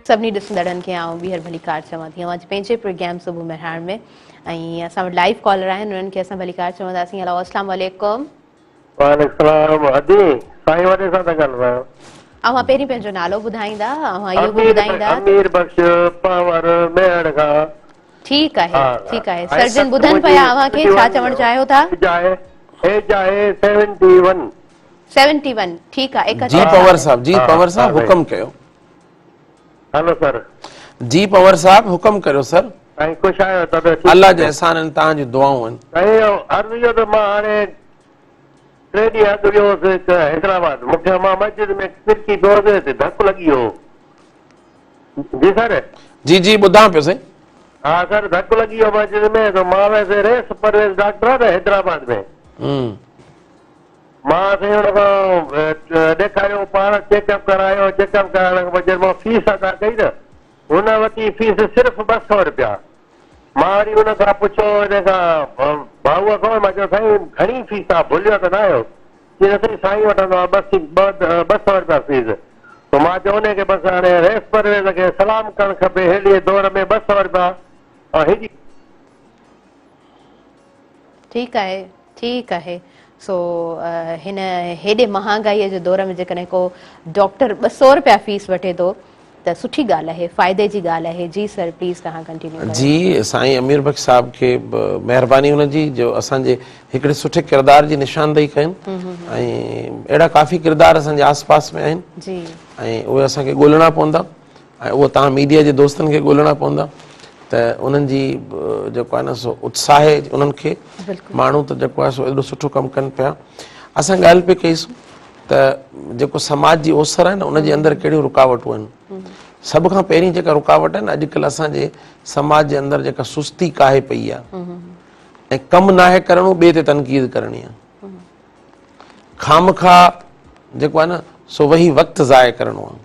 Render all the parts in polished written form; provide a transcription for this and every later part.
सभिनी ॾिसंदड़नि खे आउं ॿीहर भली कार चवां थी। अॼु पंहिंजे प्रोग्राम सुबुह मेहराण में ऐं असां वटि लाइव कॉलर आहिनि, उन्हनि खे असां भली कार चवंदासीं। हेलो, अस्सलाम वालेकुम। वालेकुम अदी साईं वॾे सां था ॻाल्हायो। अव्हां पहिरीं पंहिंजो नालो ॿुधाईंदा, अव्हां इहो बि ॿुधाईंदा। अमीर बख्श पावर मेड़ खां। ठीकु आहे, ठीकु आहे। सर्जन ॿुधनि पिया अव्हां खे, छा चवणु चाहियो था? एज आहे 71। 71, ठीकु आहे। जी पवर साहब, जी पवर साहब हुकम कयो। Hello sir. जी पवर साहब हुकम करो सर। साईं ख़ुशि आहियो त? अल्लाह जे एहसान आहिनि, तव्हां जी दुआऊं आहिनि। साईं अर्ज़ु इहो त मां हाणे 3 ॾींहं अॻु वियो हुउसि हैदराबाद। मूंखे मां मस्जिद में फिरकी पियो हुउसि, धकु लॻी वियो। जी सर। जी जी ॿुधां पियो साईं। हाँ सर, धक्को लगी हो मस्जिद में। तो मां वैसे रेस परवेज डॉक्टर है हैदराबाद में। मां से उनको देखायो, पाण चेकअप करायो। चेकअप कराने के बाद फीस अदा कई न, उन वती फीस सिर्फ 200 रुपया। मां वरी उन खां पुछो, इन खां भाऊअ खां, मां चयो साईं घणी फीस आहे, भुलियो त न आहियो? चई साईं साईं वठंदो आहे 200 रुपया फीस। तो मां चयो उन खे बसि हाणे रेस परवेज खे सलाम करणु खपे, हेॾे दौर में 200 रुपया। ठीकु आहे, ठीकु आहे। सो हिन हेॾे महांगाईअ जे दौर में जेकॾहिं को डॉक्टर 200 रुपया फीस वठे थो त सुठी ॻाल्हि आहे, फ़ाइदे जी ॻाल्हि आहे। जी सर, प्लीज़ तव्हां कंटिन्यू कयो। जी साईं अमीर बख्श साहब खे महिरबानी हुनजी जो असांजे हिकिड़े सुठे किरदार जी निशानदेही कनि। ऐं अहिड़ा काफ़ी किरदार असांजे आस पास में आहिनि जी, ऐं उहे असांखे ॻोल्हणा पवंदा ऐं उहो तव्हां मीडिया जे दोस्तनि खे ॻोल्हणा पवंदा। त उन्हनि जी जेको आहे न सो उत्साह उन्हनि खे माण्हू त जेको आहे सो एॾो सुठो कमु कनि पिया। असां ॻाल्हि पिया कईसूं त जेको समाज जी ओसर आहे न, उनजे अंदरि कहिड़ियूं रुकावटूं आहिनि। सभ खां पहिरीं जेका रुकावट आहे न, अॼुकल्ह असांजे समाज जे अंदरि जेका सुस्ती काहे पई आहे ऐं कमु नाहे करिणो, ॿिए ते तनक़ीद करणी आहे। खामखा जेको आहे न सो वही वक़्तु ज़ाय करिणो आहे।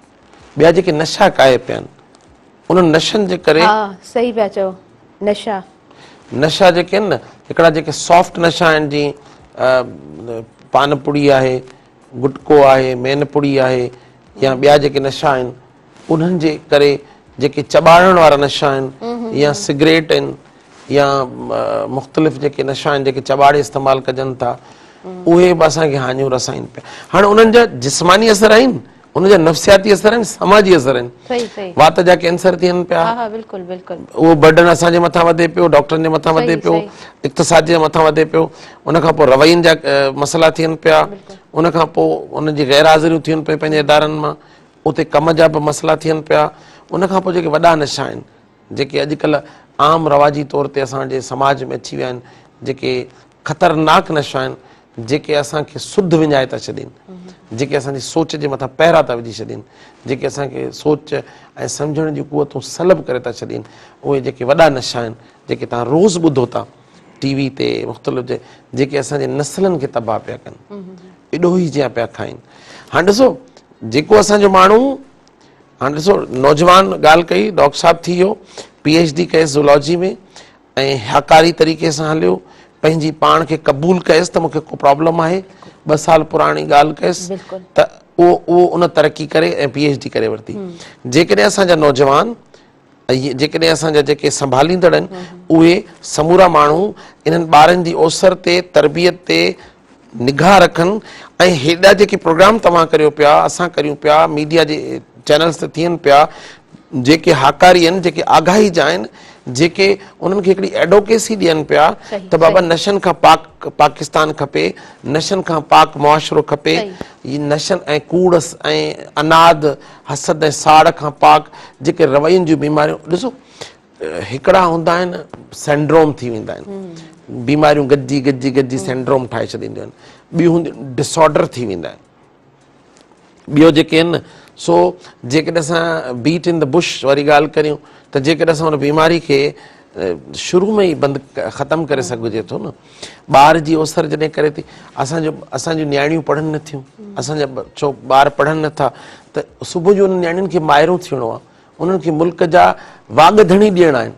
ॿिया जेके नशा काहे पिया आहिनि, उन्हनि नशनि जे करे, सही पिया चओ, नशा जेके आहिनि न, हिकिड़ा जेके सॉफ्ट नशा आहिनि, जीअं पानपुड़ी आहे, गुटको आहे, मैनपुड़ी आहे, या ॿिया जेके नशा आहिनि, उन्हनि जे करे जेके चॿाड़ण वारा नशा आहिनि, या सिगरेट आहिनि, या मुख़्तलिफ़ जेके नशा आहिनि जेके चॿाड़े इस्तेमालु कजनि था, उहे बि असांखे हानियूं रसाइनि पिया। हाणे उन्हनि जा जिस्मानी असर आहिनि, उनजा नफ़्सियाती असर आहिनि, समाजी असर आहिनि। वात जा कैंसर थियनि पिया, उहो बर्डन असांजे मथां वधे पियो, डॉक्टरनि जे मथां वधे पियो, इक़्तिसाद जे मथां वधे पियो। उनखां पोइ रवैयनि जा मसइला थियनि पिया, उनखां पोइ उनजी गैर हाज़िरियूं थियनि पियूं पंहिंजे इदारनि मां, उते कम जा बि मसइला थियनि पिया। उनखां पोइ जेके वॾा नशा आहिनि, जेके अॼुकल्ह आम रवाजी तौर ते असांजे समाज में अची विया आहिनि, जेके ख़तरनाक नशा आहिनि, जेके असांखे सुध विञाए था छॾनि, जेके असांजी सोच जे मथां पहिरा था विझी छॾनि, जेके असांखे सोच ऐं सम्झण जी कुवतूं सलब करे था छॾनि, उहे जेके वॾा नशा आहिनि, जेके तव्हां रोज़ु ॿुधो था टीवी ते मुख़्तलिफ़, जेके असांजे नसलनि खे तबाह पिया कनि, एॾो ई जिया पिया खाइनि। हाणे ॾिसो, जेको असांजो माण्हू, हाणे ॾिसो नौजवान ॻाल्हि कई, डॉक्टर साहिबु थी वियो, PhD कयसि ज़ूलॉजी में, ऐं हकारी तरीक़े सां हलियो, पंहिंजी पाण खे क़बूल कयसि त मूंखे को प्रॉब्लम आहे, 2 साल पुराणी ॻाल्हि कयसि त उहो उन तरक़ी करे ऐं PhD करे वरिती। जेकॾहिं असांजा नौजवान, जेकॾहिं असांजा जेके संभालींदड़ आहिनि, उहे समूरा माण्हू इन्हनि ॿारनि जी ओसर ते, तरबियत ते निगाह रखनि, ऐं हेॾा जेके प्रोग्राम तव्हां करियो पिया, असां करियूं पिया, मीडिया जे चैनल्स ते थियनि पिया, जेके हाकारी आहिनि, जेके आगाही जा आहिनि, जेके उन्हनि खे हिकिड़ी एडवोकेसी ॾियनि पिया त बाबा नशनि खां पाकिस्तान खपे, नशनि खां पाक मुआशिरो खपे, नशनि ऐं कूड़ ऐं अनाद हसद ऐं साड़ खां पाक जेके रवैयुनि जूं बीमारियूं, ॾिसो हिकिड़ा हूंदा आहिनि सेंड्रोम थी वेंदा आहिनि, बीमारियूं गॾिजी गॾिजी गॾिजी सेंड्रोम ठाहे छॾींदियूं आहिनि। ॿियूं हूंदियूं डिसऑर्डर थी वेंदा आहिनि। ॿियो जेके आहिनि सो जेकॾहिं असां बीट इन द बुश वारी ॻाल्हि करियूं त जेकॾहिं असां हुन बीमारी खे शुरू में ई बंदि ख़तमु करे सघिजे थो न, ॿार जी ओसर जॾहिं करे थी, असांजूं न्याणियूं पढ़नि नथियूं, असांजा ॿार पढ़नि नथा, त सुबुह जो उन्हनि न्याणियुनि खे माहिरूं थियणो आहे, उन्हनि खे मुल्क जा वागधणी ॾियणा आहिनि,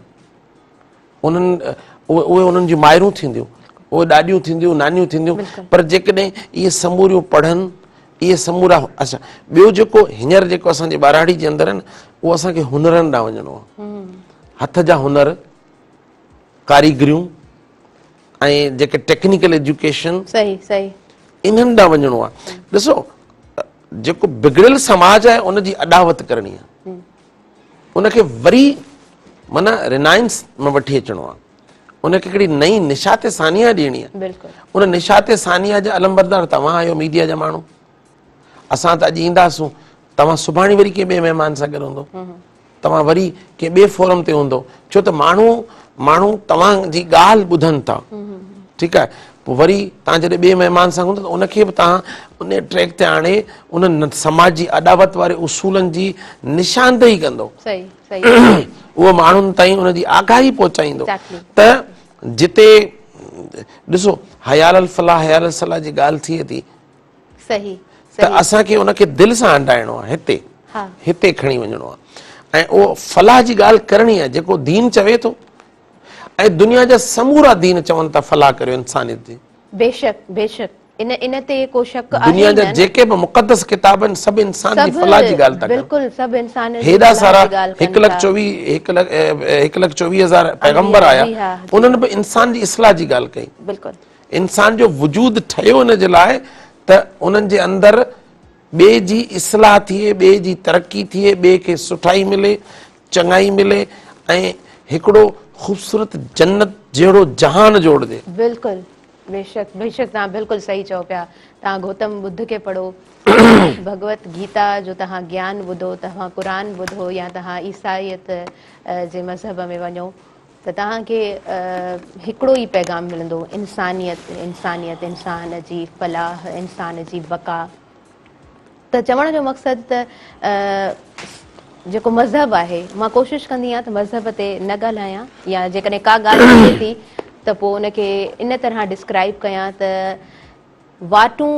उहे उन्हनि जूं माहिरूं थींदियूं, उहे ॾाॾियूं थींदियूं, नानियूं थींदियूं। पर जेकॾहिं इहे समूरियूं पढ़नि, इहे समूरा। अच्छा, ॿियो जेको हींअर जेको असांजे ॿाराड़ी जे अंदरि आहे न, उहो असांखे हुनरनि ॾांहुं वञिणो आहे। हथ जा हुनर, कारीगरियूं ऐं जेके टेक्निकल एजुकेशन, सही सही, इन्हनि ॾांहुं वञिणो आहे। ॾिसो, जेको बिगड़ियल समाज आहे उनजी अॾावत करणी आहे, उनखे वरी माना रिनाइंस में वठी अचिणो आहे, उनखे हिकिड़ी नई निशात सानिया ॾियणी आहे। बिल्कुलु उन निशात सानिया जा अलमबरदार तव्हां आहियो, मीडिया जा माण्हू। असां त अॼु ईंदासूं, तव्हां सुभाणे वरी कंहिं ॿिए महिमान सां गॾु हूंदो, तव्हां वरी कंहिं ॿिए फोरम ते हूंदो, छो त माण्हू तव्हांजी ॻाल्हि ॿुधनि था, ठीकु आहे। पोइ वरी तव्हां जॾहिं ॿिए महिमान सां हूंदो त उनखे बि तव्हां उन ट्रैक ते आणे उन समाज जी अॾावत वारे उसूलनि जी निशानदेही कंदो, सही सही, उहो माण्हुनि ताईं उनजी आगाही पहुचाईंदो। Exactly. त जिते ॾिसो हयाल अल फलाह हयाल अल सलाह जी ॻाल्हि थिए थी, सही त सही, असांखे उनखे दिलि सां हंडाइणो आहे, हा हिते खणी वञिणो आहे ऐं उहो फलाह जी ॻाल्हि करणी आहे जेको दीन चवे थो। ऐं दुनिया जा समूरा दीन चवनि था फलाह करियो इंसानियत जी। बेशक बेशक, इन ते को शक आहे दुनिया ई जा न। जेके बि मुक़दस किताब आहिनि सभु इंसान जी सभु फलाह जी ॻाल्हि था कनि। बिल्कुलु सभु इंसान जी हेॾा फलाह सारा जी ॻाल्हि कनि था। 1,24,000 पैगंबर आया, जी हा, जी उन्हनि बि इंसान जी इस्लाह जी ॻाल्हि कई। बिल्कुलु इंसान जो वजूद ठहियो इन जे लाइ त उन्हनि जे अंदरि ॿिए जी इस्लाह थिए, ॿिए जी तरक़ी थिए, ॿिए खे सुठाई मिले, चङाई मिले ऐं हिकिड़ो ख़ूबसूरत जन्नत जहिड़ो जहान जोड़जे। बिल्कुलु, बेशक बेशक, तव्हां बिल्कुलु सही चओ पिया। तव्हां गौतम बुद्ध खे पढ़ो, भगवत गीता जो तव्हां ज्ञान ॿुधो, तव्हां क़ुरान ॿुधो, या तव्हां ईसाईयत जे मज़हब में वञो, त तव्हांखे हिकिड़ो ई पैगाम मिलंदो, इंसानियत इंसानियत, इंसान जी फलाह, इंसान जी बका। त चवण जो मक़सदु त जेको मज़हब आहे, मां कोशिशि कंदी आहियां त मज़हब ते न ॻाल्हायां, या जेकॾहिं का ॻाल्हि थिए थी त पोइ उनखे इन तरह डिस्क्राइब कयां त वाटूं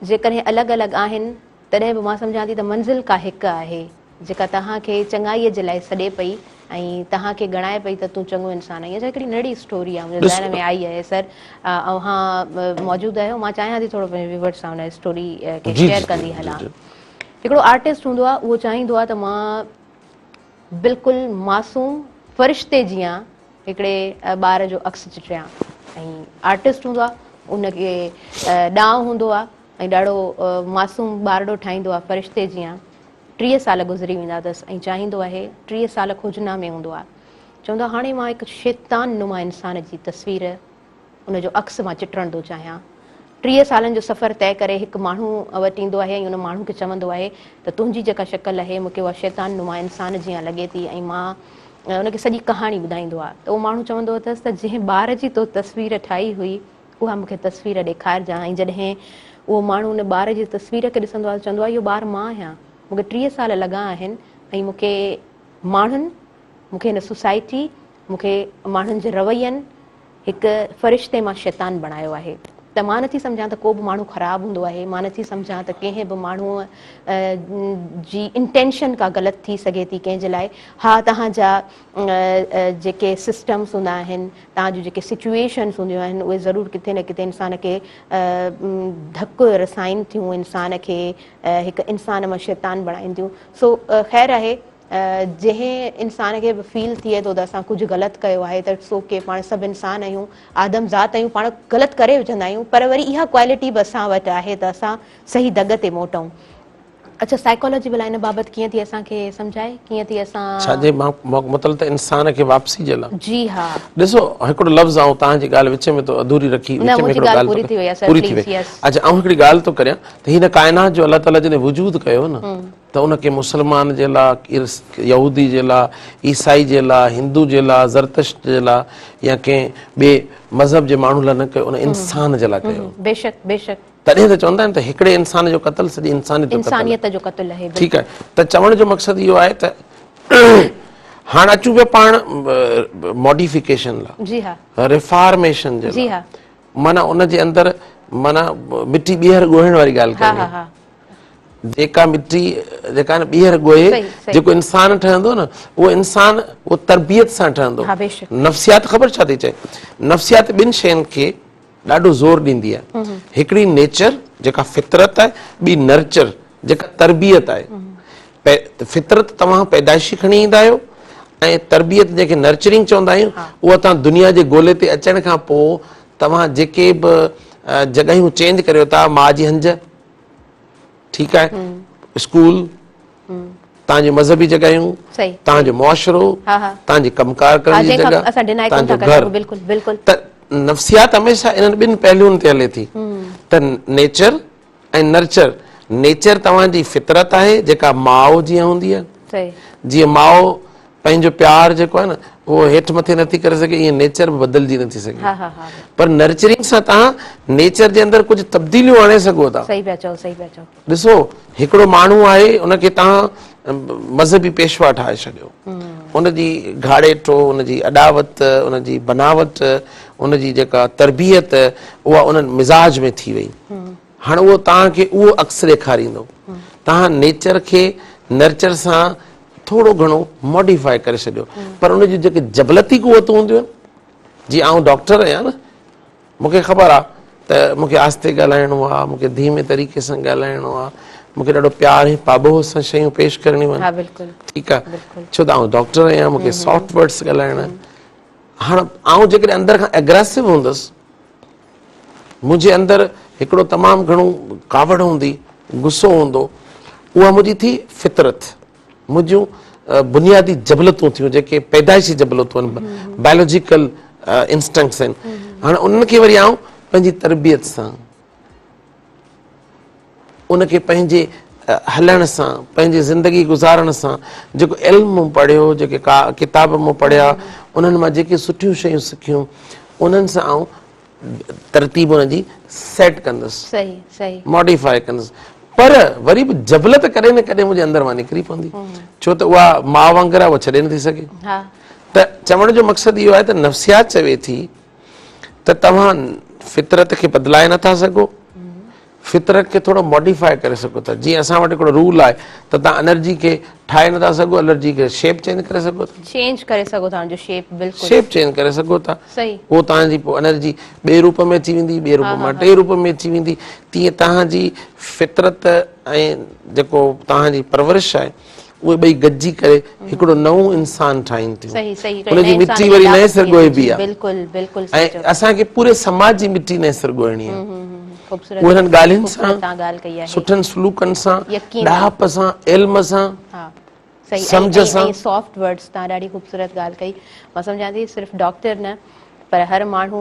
जेकॾहिं अलॻि अलॻि आहिनि तॾहिं बि मां सम्झां थी त मंज़िल का हिकु आहे, जेका तव्हांखे चङाईअ जे लाइ सॾे पई ऐं तव्हांखे ॻणाए पई त तूं चङो इंसानु आहीं। हिकिड़ी नंढी स्टोरी आहे, मुंहिंजे ज़हन में आई आहे सर, ऐं हा मौजूदु आहियो, मां चाहियां थी थोरो पंहिंजे व्यूअर्स सां हुन स्टोरी खे शेयर कंदी हलां। हिकिड़ो आर्टिस्ट हूंदो आहे, उहो चाहींदो आहे त मां बिल्कुलु मासूम फ़रिश्ते जीअं हिकिड़े ॿार जो अक्स चिटियां, ऐं आर्टिस्ट हूंदो आहे, उनखे ॾांहुं हूंदो आहे ऐं ॾाढो मासूम ॿारड़ो ठाहींदो आहे फ़रिश्ते जीअं। 30 साल गुज़री वेंदा अथसि ऐं चाहींदो आहे, 30 साल खोजना में हूंदो आहे, चवंदो आहे हाणे मां हिकु शैतान नुमा इंसान जी तस्वीर, उनजो अक्स मां चिटणु थो चाहियां। 30 सालनि जो सफ़र तइ करे हिकु माण्हू वटि ईंदो आहे ऐं उन माण्हू खे चवंदो आहे त तुंहिंजी जेका शक्ल आहे मूंखे उहा शैतान नुमा इंसान जीअं लॻे थी, ऐं मां उनखे सॼी कहाणी ॿुधाईंदो आहे। त उहो माण्हू चवंदो अथसि त जंहिं ॿार जी तो तस्वीर ठाही हुई उहा मूंखे तस्वीर ॾेखारिजांइ। ऐं जॾहिं उहो माण्हू उन ॿार जी तस्वीर खे ॾिसंदो आहे, चवंदो आहे इहो ॿारु मां आहियां, मूंखे 30 साल लॻा आहिनि ऐं मूंखे माण्हुनि, मूंखे हिन सोसाइटी, मूंखे माण्हुनि जे रवैयनि हिकु फ़रिश्ते मां शैतान बणायो आहे। त मां नथी सम्झां त को बि माण्हू ख़राबु हूंदो आहे, मां नथी सम्झां त कंहिं बि माण्हूअ जी इंटेंशन का ग़लति थी सघे थी कंहिंजे लाइ। हा, तव्हांजा जेके सिस्टम्स हूंदा आहिनि, तव्हांजूं जेके सिचुएशन्स हूंदियूं आहिनि, उहे ज़रूरु किथे न किथे इंसान खे धकु रसाइनि थियूं, इंसान खे हिकु इंसान मां शैतान बणाईंदियूं। सो ख़ैरु आहे, जंहिं इंसान खे बि फील थिए थो त असां कुझु ग़लति कयो आहे त सो के पाण सभु इंसान आहियूं, आदम ज़ात आहियूं, पाण ग़लति करे विझंदा आहियूं, पर वरी इहा क्वालिटी बि असां वटि आहे त असां सही दग ते मोटूं। अच्छा, साइकोलॉजी भला इन बाबति कीअं थी असांखे सम्झाए, कीअं थी असां छाजे मतिलबु त इंसान खे वापसी जे लाइ? जी हा, ॾिसो, हिकिड़ो लफ़्ज़ आऊं तव्हांजी ॻाल्हि विच में तो अधूरी रखी, विच में मुंहिंजी हिकिड़ो ॻाल्हि ॻाल्हि पूरी थी वई आहे सर, पूरी थी प्लीज़, वई। यस। अच्छा, आऊं हिकिड़ी ॻाल्हि थो करियां त हिन काइनात जो अलाह ताला जॾहिं वजूद कयो न, त उनखे मुस्लमान जे लाइ, यहूदी जे लाइ, ईसाई जे लाइ, हिंदू जे लाइ, ज़रतश्त जे लाइ, या कंहिं ॿिए मज़हब जे माण्हू लाइ न कयो, उन इंसान जे लाइ कयो। बेशक बेशक, तॾहिं त चवंदा आहिनि त हिकिड़े इंसान जो क़त्ल सॼी इंसानियत जो क़त्ल आहे। ठीकु आहे, त चवण जो मक़सदु इहो आहे त हाणे अचूं पिया पाण मॉडिफिकेशन लाइ, जी हा, रिफॉर्मेशन जे जी लाइ, हा, माना उन जे अंदरि माना मिटी ॿीहर ॻोहण वारी ॻाल्हि हा करणी। हा हा, जेका मिटी, जेका न ॿीहर ॻोहे, सही सही, जेको इंसानु ठहंदो न, उहो इंसानु उहो तरबियत सां ठहंदो। हा बेशक, नफ़्सियात ख़बर छा थी चए? नफ़्सियात ॿिनि शयुनि खे ॾाढो ज़ोर ॾींदी आहे। हिकिड़ी नेचर जेका फितरत आहे, ॿी नर्चर जेका तरबियत आहे। फितरत तव्हां पैदाइशी खणी ईंदा आहियो ऐं तरबियत जेके नर्चरिंग चवंदा आहियूं उहा तव्हां दुनिया जे ॻोल्हे ते अचण खां पोइ तव्हां जेके बि जॻहियूं चेंज करियो था, माउ जी हंज, ठीकु आहे, स्कूल, तव्हांजी मज़हबी जॻहियूं, तव्हांजो मुआशिरो, तव्हांजी कमकार करण जी जॻह, तव्हांजो घर, त नफ़्सियात हमेशह इन्हनि ॿिनि पहलुनि ते हले थी। त नेचर ऐं नर्चर। नेचर तव्हांजी फितरत आहे जेका माउ जीअं हूंदी आहे, जीअं माउ पंहिंजो प्यार जेको आहे न उहो हेठि मथे नथी करे सघे, ईअं नेचर बि बदिलजी नथी सघे। पर नर्चरिंग सां तव्हां नेचर जे अंदरि कुझु तब्दीलियूं आणे सघो था। ॾिसो, हिकिड़ो माण्हू आहे, उनखे तव्हां मज़हबी पेशवा ठाहे छॾियो, उनजी घाड़ेटो, उनजी अॾावत, उनजी बनावट, उनजी जेका तरबियत उहा उन्हनि मिज़ाज में थी वई। हाणे उहो तव्हांखे उहो अक्स ॾेखारींदो। तव्हां नेचर खे नर्चर सां थोरो घणो मॉडिफाई करे छॾियो, पर उन जूं जेके जबलती क़ुवतूं हूंदियूं आहिनि, जीअं आउं डॉक्टर आहियां न, मूंखे ख़बर आहे त मूंखे आस्ते ॻाल्हाइणो आहे, मूंखे धीमे तरीक़े सां ॻाल्हाइणो आहे, मूंखे ॾाढो प्यार ऐं पाबो सां शयूं पेश करणियूं आहिनि, ठीकु आहे, छो त आउं डॉक्टर आहियां, मूंखे सॉफ्ट वर्ड्स ॻाल्हाइणा आहिनि। हाणे आउं जेकॾहिं अंदरि खां एग्रेसिव हूंदुसि, मुंहिंजे अंदरि हिकिड़ो तमामु घणो कावड़ हूंदी, गुस्सो हूंदो, उहा मुंहिंजी थी फितरत, मुंहिंजूं बुनियादी जबलतूं थियूं जेके पैदाइशी जबलतूं आहिनि, बायोलॉजिकल इंस्टिंक्ट्स आहिनि। हाणे उन्हनि खे वरी आउं पंहिंजी तरबियत सां, उनखे पंहिंजे हलण सां, पंहिंजी ज़िंदगी गुज़ारण सां, जेको इल्मु मूं पढ़ियो, जेके किताब मूं पढ़िया, उन्हनि मां जेके सुठियूं शयूं सिखियूं, उन्हनि सां आउं तरतीब उनजी सेट कंदुसि, मॉडिफाई कंदुसि। पर वरी बि जबलत कॾहिं न कॾहिं मुंहिंजे अंदरि मां निकिरी पवंदी, छो त उहा माउ वांगुरु आहे, उहा छॾे नथी सघे। त चवण जो मक़सदु इहो आहे त नफ़्सियात चवे थी त तव्हां फितरत खे बदिलाए नथा सघो, फितरत खे थोरो मॉडिफाई करे सघो था। जीअं असां वटि हिकिड़ो रूल आहे त तव्हां एनर्जी खे ठाहे नथा सघो, एनर्जी खे शेप चेंज करे सघो था, शेप चेंज करे सघो था, उहो तव्हांजी पोइ एनर्जी ॿिए रूप में अची वेंदी, ॿिए रूप मां टे रूप में अची वेंदी। तीअं तव्हांजी फितरत ऐं जेको तव्हांजी परवरिश आहे उहे ॿई गॾिजी करे हिकिड़ो नओं इंसान ठाहिनि थियूं। उनजी मिटी वरी नए सिर ॻोइबी आहे ऐं असांखे पूरे समाज जी मिटी नए सिर ॻोइणी आहे। उन्हनि ॻाल्हियुनि सां, सुठनि सलूकनि सां, ॾाप सां, इल्म सां, सम्झ सां। सॉफ्ट वर्ड्स तव्हां ॾाढी ख़ूबसूरत ॻाल्हि कई। मां सम्झां थी सिर्फ़ु डॉक्टर न पर हर माण्हू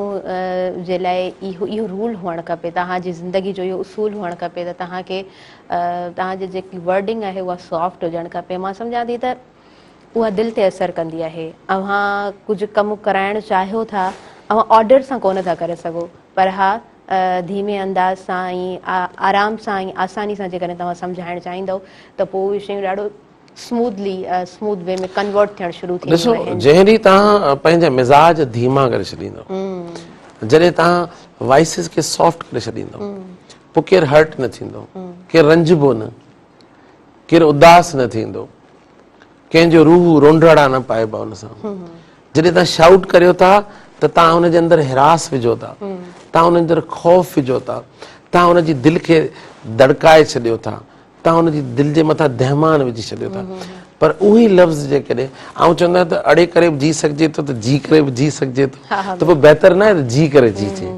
जे लाइ इहो रूल हुअणु खपे, तव्हांजी ज़िंदगी जो इहो उसूल हुअणु खपे त तव्हांखे तव्हांजी जेकी वर्डिंग आहे उहा सॉफ्ट हुजणु खपे। मां सम्झां थी त उहा दिलि ते असरु कंदी आहे। अव्हां कुझु कमु कराइणु चाहियो था, अव्हां ऑडर सां कोन था करे सघो, पर हा धीमे अंदाज़ सां ऐं आराम सां ऐं आसानी सां जेकॾहिं तव्हां सम्झाइणु चाहींदव त पोइ उहे शयूं ॾाढो स्मूथ वे में कन्वर्ट थियणु शुरू थी वेंदियूं आहिनि। जंहिं ॾींहुं तव्हां पंहिंजा मिज़ाज धीमा करे छॾींदव, जॾहिं तव्हां वॉइसिस खे सॉफ्ट करे छॾींदव, पोइ केरु हर्ट न थींदो, केरु रंजिबो न, केरु उदास न थींदो, कंहिंजो रूह रोंडड़ा न पाइबा हुन सां। जॾहिं तव्हां शाउट करियो था त तव्हां हुनजे अंदरि हिरास विझो था, तव्हां हुनजे अंदरि ख़ौफ़ विझो था, तव्हां हुनजी दिलि खे दड़काए छॾियो था, तव्हां हुनजी दिलि जे मथां दहमान विझी छॾियो था। पर उहे लफ़्ज़ जेकॾहिं आउं चवंदो आहियां त अड़े करे बि जी सघिजे थो त जी करे बि जी सघिजे थो, त पोइ बहितर न आहे त जी करे जी थिए।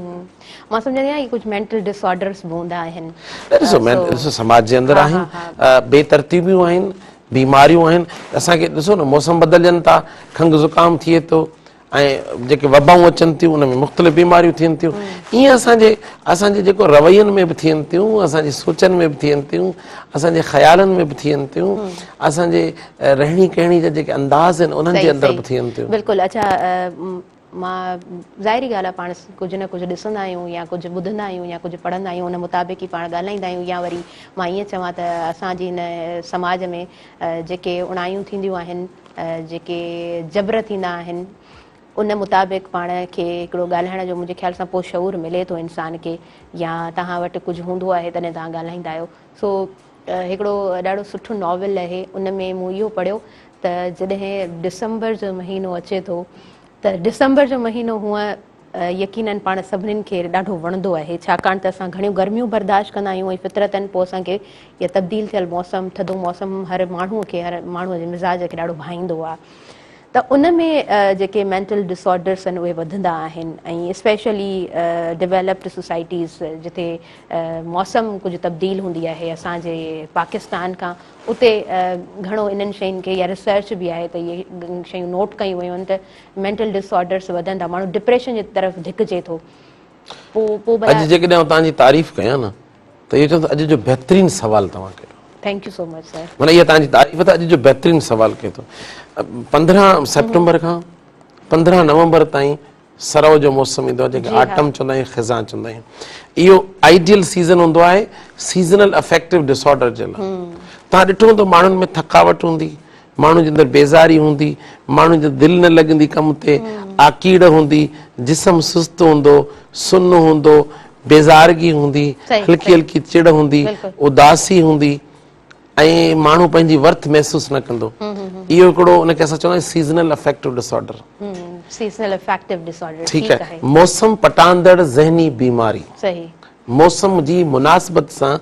मां सम्झंदी आहियां कुझु मेंटल डिसऑर्डर्स बि हूंदा आहिनि। ॾिसो समाज जे अंदरि आहिनि, बेतरतीबियूं आहिनि, बीमारियूं आहिनि। असांखे ॾिसो न मौसम बदिलजनि था, खंघि ज़ुकाम थिए थो ऐं जेके वबाऊं अचनि थियूं उन में मुख़्तलिफ़ बीमारियूं थियनि थियूं। ईअं असांजे जेको रवैयनि में बि थियनि थियूं, असांजी सोचनि में बि थियनि थियूं, असांजे ख़्यालनि में बि थियनि थियूं, असांजे रहणी कहणी जा जेके अंदाज़ आहिनि उन्हनि जे अंदरि बि थियनि थियूं। बिल्कुलु। अच्छा, मां ज़ाहिरी ॻाल्हि आहे पाण कुझु न कुझु ॾिसंदा आहियूं या कुझु ॿुधंदा आहियूं या कुझु पढ़ंदा आहियूं, उन मुताबिक़ ई पाण ॻाल्हाईंदा आहियूं। या वरी मां ईअं चवां त असांजी हिन समाज में जेके उणायूं थींदियूं आहिनि, जेके जबर थींदा आहिनि, उन मुताबिक़ पाण खे हिकिड़ो ॻाल्हाइण जो मुंहिंजे ख़्याल सां पोइ शऊर मिले थो इंसान खे, या तव्हां वटि कुझु हूंदो आहे तॾहिं तव्हां ॻाल्हाईंदा आहियो। सो हिकिड़ो ॾाढो सुठो नॉवल आहे, उन में मूं इहो पढ़ियो त जॾहिं डिसंबर जो महीनो अचे थो त डिसंबर जो महीनो हूअं यकीनन पाण सभिनीनि खे ॾाढो वणंदो आहे, छाकाणि त असां घणियूं गर्मियूं बर्दाश्त कंदा आहियूं ऐं फितरतनि पोइ असांखे इहा तब्दील थियल मौसम, थधो मौसम हर माण्हूअ खे, हर माण्हूअ जे मिज़ाज खे ॾाढो भाईंदो आहे। त उन में जेके मेंटल डिसऑर्डर्स आहिनि उहे वधंदा आहिनि ऐं स्पेशली डेवलप्ड सोसाइटीज़ जिते मौसम कुझु तब्दील हूंदी आहे, असांजे पाकिस्तान खां उते घणो इन्हनि शयुनि खे, या रिसर्च बि आहे त इहे शयूं नोट कयूं वियूं आहिनि त मेंटल डिसऑर्डर्स वधनि था, माण्हू डिप्रेशन जी तरफ़ धिकजे थो। अॼु जेकॾहिं तव्हांजी तारीफ़ कयां न त इहो चवंदो अॼु जो बहितरीनु सवाल तव्हां कयो। Thank you so much sir. माना इहा तव्हांजी तारीफ़ त अॼु जो बहितरीनु सवाल कयो थो। 15 सेप्टेम्बर खां 15 नवंबर ताईं सरव जो मौसम ईंदो आहे, जेके आटम चवंदा आहियूं, ख़िज़ां चवंदा आहियूं। इहो आइडियल सीज़न हूंदो आहे सीज़नल अफेक्टिव डिसऑर्डर जे लाइ। तव्हां ॾिठो हूंदो माण्हुनि में थकावट हूंदी, माण्हुनि जे अंदरि बेज़ारी हूंदी, माण्हुनि जो दिलि न लॻंदी कम ते, आकीड़ हूंदी, जिस्म सुस्त हूंदो, सुन्न हूंदो, बेज़ारगी हूंदी, हल्की हल्की चिड़ हूंदी, उदासी हूंदी ऐं माण्हू पंहिंजी वर्थ महसूस न कंदो। इहो हिकिड़ो उनखे असां चवंदा आहियूं seasonal affective disorder. Seasonal affective disorder, ठीकु आहे। मौसम पटांदड़ ज़हनी बीमारी, सही, मौसम जी मुनासिबत सां,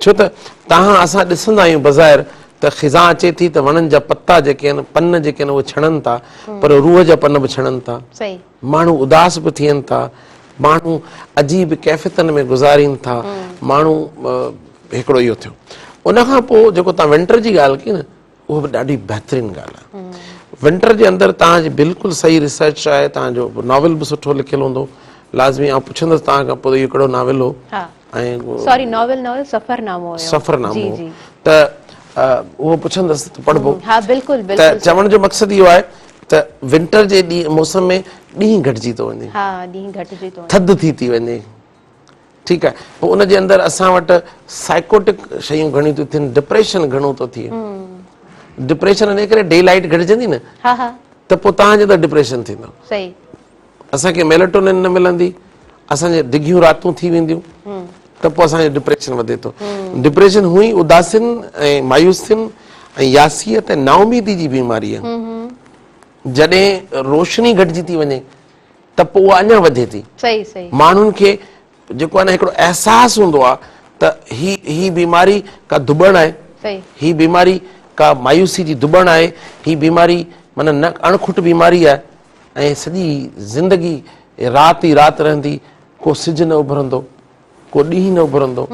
छो त तव्हां असां ॾिसंदा आहियूं बज़ाहिर त ख़िज़ां अचे थी त वणनि जा पता जेके आहिनि, पन जेके आहिनि उहे छणनि था, पर रूह जा पन बि छणनि था। माण्हू उदास बि थियनि था, माण्हू अजीब कैफ़ियतनि में गुज़ारीनि था, माण्हू हिकिड़ो इहो थियो। उनखां पोइ जेको तव्हां विंटर जी ॻाल्हि कई न, उहा बि ॾाढी बहितरीनु ॻाल्हि आहे। विंटर जे अंदरि तव्हांजी बिल्कुलु सही रिसर्च आहे, तव्हांजो नॉवल बि सुठो लिखियलु हूंदो लाज़मी। ऐं पुछंदुसि तव्हां खां पोइ हिकिड़ो नॉवल हो, सॉरी नॉवल न, सफ़रनामो, सफ़रनामो, त उहो पुछंदुसि त पढ़बो। हा बिल्कुलु त चवण जो मक़सदु इहो आहे त विंटर जे मौसम में ॾींहुं घटिजी थो वञे, थधि थी वञे। ठीकु आहे। पोइ उनजे अंदरि असां वटि साइकोटिक शयूं घणियूं थियूं थियनि, डिप्रेशन घणो थो थिए। डिप्रेशन इन करे डे लाइट घटिजंदी न, त पोइ तव्हांजो त डिप्रेशन थींदो। असांखे मेलेटोनिन न मिलंदी, असांजे डिघियूं रातूं थी वेंदियूं, त पोइ असांजो डिप्रेशन वधे थो। डिप्रेशन हुई उदासिन ऐं मायूसिन ऐं यासियत ऐं नाउमीदी जी बीमारी आहे। जॾहिं रोशनी घटिजी थी वञे त पोइ उहा अञा वधे थी। माण्हुनि खे जेको आहे न हिकिड़ो अहसासु हूंदो आहे त ही बीमारी का दुबण आहे, ही बीमारी का मायूसी जी दुबण आहे, ही बीमारी माना न अणखुट बीमारी आहे ऐं सॼी ज़िंदगी राति ई राति रहंदी, को सिज न उभरंदो, को ॾींहुं न उभरंदो।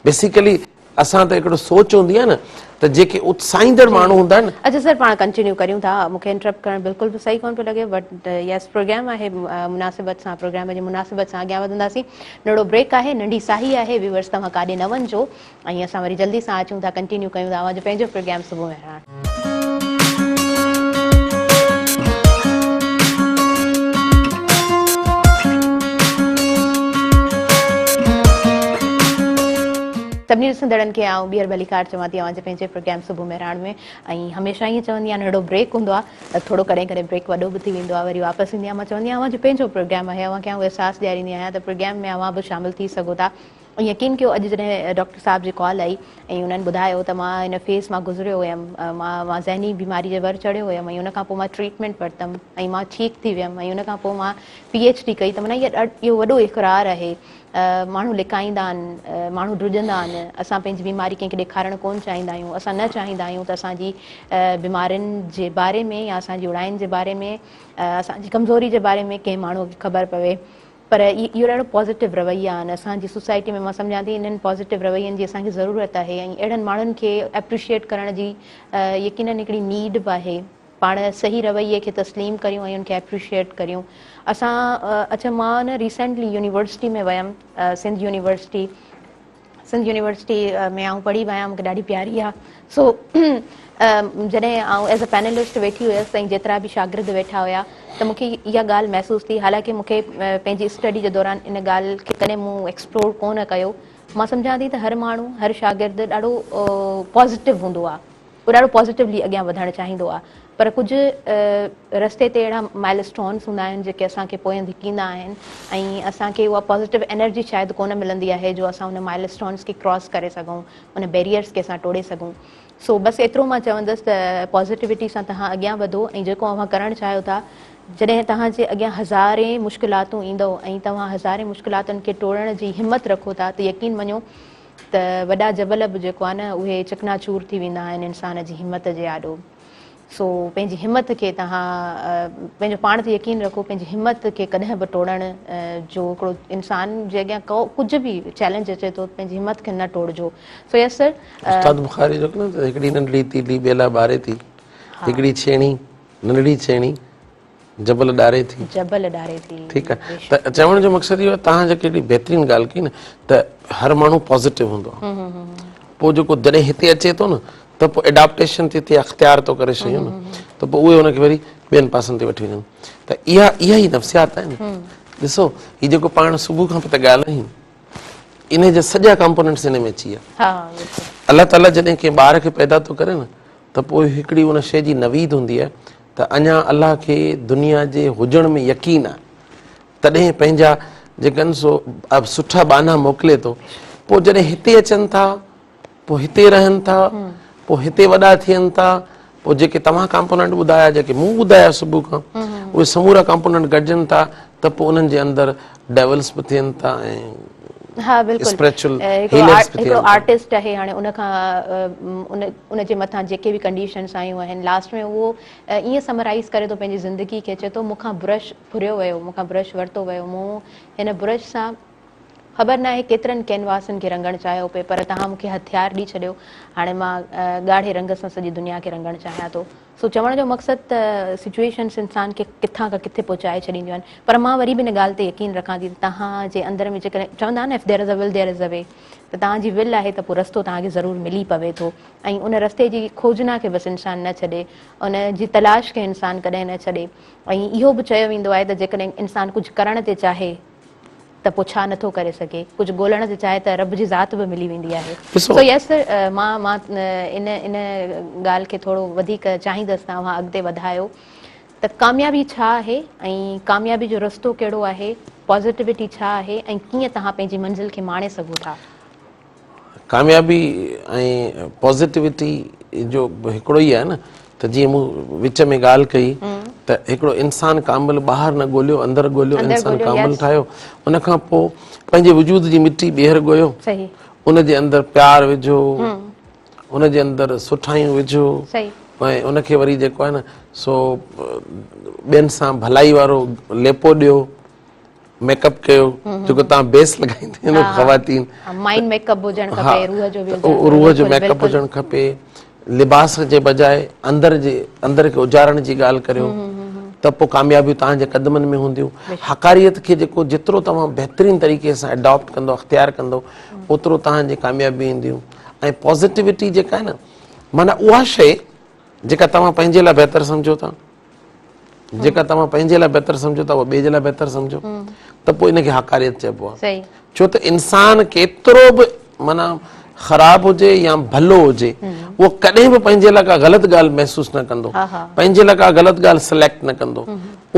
बेसिकली असां त हिकिड़ो सोच हूंदी आहे न त जेके उत्साहींदड़ माण्हू हूंदा आहिनि। अच्छा सर, पाण कंटिन्यू करियूं था, मूंखे इंटरप्ट करणु बिल्कुलु बि सही कोन पियो लॻे, बट यस प्रोग्राम आहे, मुनासिबत सां प्रोग्राम जी मुनासिबत सां अॻियां वधंदासीं। नंढो ब्रेक आहे, नंढी साही आहे, व्यूअर्स तव्हां काॾे न वञिजो ऐं असां वरी जल्दी सां अचूं था, कंटिन्यू कयूं था अॼु पंहिंजो प्रोग्राम सुबुह में। सभिनी ॾिसंदड़नि खे आउं ॿीहर भलीकार चवां थी अवांजे पंहिंजे प्रोग्राम सुबुह मेहराण में। ऐं हमेशह ईअं चवंदी आहियां नंढो ब्रेक हूंदो आहे, थोरो कॾहिं कॾहिं ब्रेक वॾो बि थी वेंदो आहे, वरी वापसि ईंदी आहियां। मां चवंदी आहियां अवांजो पंहिंजो प्रोग्राम आहे, अवां खे आउं एहसासु ॾियारींदी आहियां त प्रोग्राम में अवां बि शामिलु थी सघो था। ऐं यकीन कयो, अॼु जॾहिं डॉक्टर साहिब जी कॉल आई ऐं उन्हनि ॿुधायो त मां हिन फेज़ मां गुज़रियो हुयमि, मां ज़हनी बीमारी जे वर चढ़ियो हुयमि ऐं उनखां पोइ मां ट्रीटमेंट वरितमि ऐं मां ठीकु थी वियमि ऐं उनखां पोइ मां PhD कई, त माना इहो वॾो इक़रार आहे। माण्हू लिकाईंदा आहिनि, माण्हू ड्रुजंदा आहिनि, असां पंहिंजी बीमारी कंहिंखे ॾेखारणु कोन चाहींदा आहियूं, असां न चाहींदा आहियूं त असांजी बीमारियुनि जे बारे में या असांजी उड़ाइनि जे बारे में, असांजी कमज़ोरी जे बारे में कंहिं माण्हूअ खे ख़बर पवे। पर इहो ॾाढो पॉज़िटिव रवैया आहिनि असांजी सोसाइटी में। मां सम्झां थी इन्हनि पॉज़िटिव रवैयनि जी असांखे ज़रूरत आहे ऐं अहिड़नि माण्हुनि खे एप्रिशिएट करण जी यकीनन हिकिड़ी नीड बि आहे। पाण सही रवैये खे तस्लीम करियूं ऐं उनखे एप्रिशिएट करियूं। असां अच्छा, मां न रिसेंटली यूनिवर्सिटी में वियमि, सिंध यूनिवर्सिटी में आउं पढ़ी वियां, मूंखे ॾाढी प्यारी आहे। सो जॾहिं आउं एज़ अ पैनलिस्ट वेठी हुयसि ऐं जेतिरा बि शागिर्द वेठा हुया, त मूंखे इहा ॻाल्हि महसूसु थी, हालांकि मूंखे पंहिंजी स्टडी जे दौरान इन ॻाल्हि खे कॾहिं मूं एक्सप्लोर कोन कयो। मां सम्झां थी त हर माण्हू, हर शागिर्द ॾाढो पॉज़िटिव हूंदो आहे, उहो ॾाढो पॉज़िटिवली अॻियां वधणु चाहींदो आहे, पर कुझु रस्ते ते अहिड़ा माइलस्टोन्स हूंदा आहिनि जेके असांखे पोयां धिकींदा आहिनि ऐं असांखे उहा पॉज़िटिव एनर्जी शायदि कोन मिलंदी आहे जो असां उन माइलस्टोन्स खे क्रॉस करे सघूं, उन बैरियर्स खे असां टोड़े सघूं। सो बसि एतिरो मां चवंदसि त पॉज़िटिविटी सां तव्हां अॻियां वधो ऐं जेको अव्हां करणु चाहियो था जॾहिं तव्हांजे अॻियां हज़ारे मुश्किलातूं ईंदव ऐं तव्हां हज़ारे मुश्किलातुनि खे टोड़ण जी हिमत रखो था त यकीन मञो त वॾा जबल बि जेको आहे न उहे चकनाचूर थी वेंदा आहिनि इंसान जी हिमत जे आॾो। सो पंहिंजी हिमत खे तव्हां पंहिंजो पाण ते यकीन रखो, पंहिंजी हिमत खे कॾहिं बि टोड़ण जो हिकिड़ो इंसान जे अॻियां कुझु बि चैलेंज अचे थो पंहिंजी हिमत खे न टोड़जो। सो यस सर, उस्ताद बुखारी जो न हिकिड़ी नंढड़ी तीली ॿेला ॿारे थी, हिकिड़ी छेणी नंढड़ी छेणी जबल ॾारे थी। जबल ॾारे थी। ठीकु आहे, त चवण जो मक़सदु इहो आहे तव्हां जेकी हेॾी बहितरीनु ॻाल्हि कई न त हर माण्हू पॉज़िटिव हूंदो आहे, पोइ जेको जॾहिं हिते अचे थो न त पोइ एडाप्टेशन थी थिए, अख़्तियार थो करे शयूं न, त पोइ उहे हुनखे वरी ॿियनि पासनि ते वठी वञनि। त इहा ई नफ़्सियात आहिनि। ॾिसो हीउ जेको पाण सुबुह खां पिया था ॻाल्हायूं इन जा सॼा कंपोनेंट्स इन में अची विया। अलाह ताला जॾहिं कंहिं ॿार खे पैदा थो करे न त पोइ हिकिड़ी उन शइ जी नवीद हूंदी आहे त अञा अलाह खे दुनिया जे हुजण में यकीन आहे, तॾहिं पंहिंजा जेके आहिनि सो सुठा बाना मोकिले थो। पोइ जॾहिं हिते अचनि था, पोइ हिते रहनि था, पोइ हिते वॾा थियनि था, पोइ जेके तव्हां कंपोनेंट ॿुधाया, जेके मूं ॿुधाया सुबुह खां, उहे समूरा कंपोनेंट गॾिजनि था त पोइ उन्हनि जे अंदरि डेवल्स बि थियनि था ऐं हाँ बिल्कुल, हिकिड़ो आर्टिस्ट आहे, हाणे उनजे मथां जेके बि कंडीशन्स आयूं आहिनि लास्ट में उहो ईअं समराइज़ करे थो पंहिंजी ज़िंदगी खे, चए थो मूंखां ब्रश फुरियो वियो, मूंखां ब्रश वरितो वियो, मूं हिन ब्रश सां ख़बर न आहे केतिरनि कैनवासनि खे रंगणु चाहियो पिए, पर तव्हां मूंखे हथियार ॾेई छॾियो, हाणे मां ॻाढ़े रंग सां सॼी दुनिया खे रंगणु चाहियां थो। सो चवण जो मक़सदु त सिचुएशन्स इंसान खे किथां खां किथे पहुचाए छॾींदियूं आहिनि। पर मां वरी बि हिन ॻाल्हि ते यकीन रखां थी, तव्हांजे अंदर में जेकॾहिं चवंदा आहिनि if there is a will there is a way, त तव्हांजी विल आहे त पोइ रस्तो तव्हांखे ज़रूरु मिली पवे थो, ऐं उन रस्ते जी खोजना खे बसि इंसान न छॾे, उन जी तलाश खे इंसान कॾहिं न छॾे। ऐं इहो बि चयो वेंदो आहे त जेकॾहिं इंसान कुझु करण ते चाहे त पोइ छा नथो करे सघे, कुझु ॻोल्हण ते चाहे त रब जी ज़ात बि मिली वेंदी आहे। सो यस मां इन ॻाल्हि खे थोरो वधीक चाहींदसि तव्हां अॻिते वधायो त कामयाबी छा आहे ऐं कामयाबी जो रस्तो कहिड़ो आहे, पॉज़िटिविटी छा आहे ऐं कीअं तव्हां पंहिंजी मंज़िल खे माणे सघो था। कामयाबी ऐं पॉज़िटिविटी जो हिकिड़ो ई आहे न, त जीअं मूं विच में ॻाल्हि कई त हिकिड़ो इंसानु कामिल ॿाहिरि न ॻोल्हियो, अंदरि ॻोल्हियो, इंसानु कामिल ठाहियो, उन खां पोइ पंहिंजे वजूद जी मिटी ॿीहर ॻोल्हियो, उनजे अंदरि प्यार विझो, उनजे अंदरि सुठायूं विझो, ऐं उनखे वरी जेको आहे न सो ॿियनि सां भलाई वारो लेपो ॾियो, मेकअप कयो, जेको तव्हां बेस लॻाईंदा आहियो ख़वातीन, माइंड मेकअप हुजणु खपे, रूह जो मेकअप हुजणु खपे, लिबास जे बजाए अंदर खे उजारण जी ॻाल्हि करियो, त पोइ कामयाबियूं तव्हांजे क़दमनि में हूंदियूं। हक़ारियत खे जेको जेतिरो तव्हां बहितरीनु तरीक़े सां एडॉप्ट कंदो, अख़्तियार कंदो, ओतिरो तव्हांजे कामयाबी ईंदियूं। ऐं पॉज़िटिविटी जेका आहे न, माना उहा शइ जेका तव्हां पंहिंजे लाइ बहितर सम्झो था, जेका तव्हां पंहिंजे लाइ बहितर सम्झो था उहा ॿिए जे लाइ बहितर सम्झो, त पोइ इनखे हक़ारियत चइबो आहे। छो त इंसान केतिरो बि माना ख़राब हुजे या भलो हुजे, उहो कॾहिं बि पंहिंजे लाइ का ग़लति ॻाल्हि महसूसु न कंदो, पंहिंजे लाइ का ग़लति ॻाल्हि सिलेक्ट न कंदो,